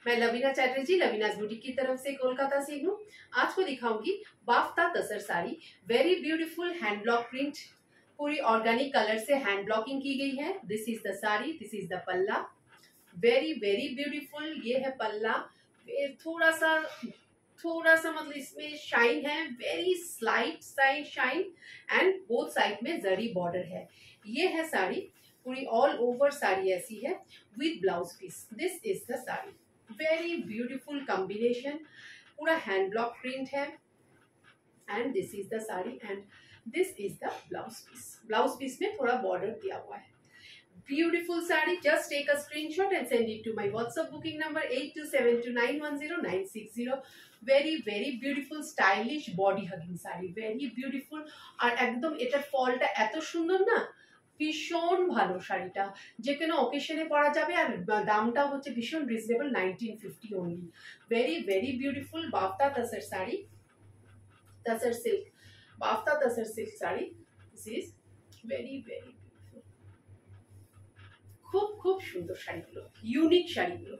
मैं लवीना चैटर्जी लवीनाज बुटीक की तरफ से कोलकाता से हूँ। आज को दिखाऊंगी बाफ्ता tussar sari. Very beautiful hand block print, पूरी ऑर्गेनिक कलर से हैंड ब्लॉकिंग की गई है। This is the sari, this is the palla. Very very beautiful, ये है पल्ला। थोड़ा सा मतलब इसमें शाइन है, very slight side shine, and both side में जरी बॉर्डर है। ये है साड़ी, पूरी ऑल ओवर साड़ी ऐसी है with blouse piece. This is the sari, very beautiful combination, पूरा हैंड ब्लॉक प्रिंट है। And this is the sari and this is the blouse piece. Blouse piece में थोड़ा बॉर्डर दिया हुआ है। Beautiful saree. Just take a screenshot and send it to my WhatsApp booking number 8272910960. Very very beautiful stylish body hugging saree. Very beautiful. আর একদম এটার ফলটা এত সুন্দর না, ভীষণ ভালো শাড়িটা, যে কোনো অকেশনে পরা যাবে। আর দামটা হচ্ছে ভীষণ reasonable, 1950 only. Very very beautiful বাফতা তাসার sari, তাসার silk, বাফতা তাসার silk sari. This is very very খুব খুব সুন্দর শাড়িগুলো, ইউনিক শাড়িগুলো।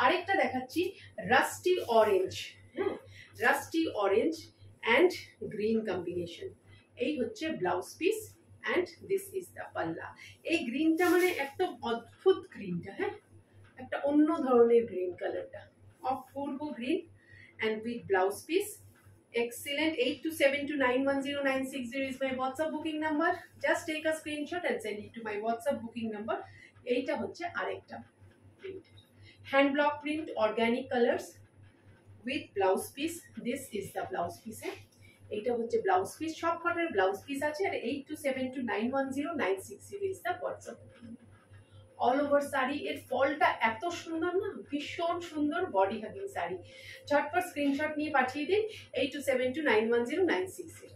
আরেকটা দেখাচ্ছি রাস্টি অরেঞ্জ। হ্যাঁ, rusty orange and green combination. এই হচ্ছে blouse piece and this is the পাল্লা। এই গ্রিনটা মানে একদম অদ্ভুত গ্রিনটা, হ্যাঁ, একটা অন্য ধরনের গ্রিন কালারটা, অপূর্ব green and with blouse piece. Excellent. 8272910960 is my WhatsApp booking number. Just take a screenshot and send it to my WhatsApp booking number. এইটা হচ্ছে আরেকটা print, hand block print, organic colours with blouse piece. This is the blouse piece. এইটা হচ্ছে blouse piece, সব কটার blouse piece আছে। আর 8272910960 is the WhatsApp booking number. All over sari, এর ফলটা এত সুন্দর না, ভীষণ সুন্দর বডি হাগিং শাড়ি। ঝটপট স্ক্রিনশট নিয়ে পাঠিয়ে দিন 8272910960।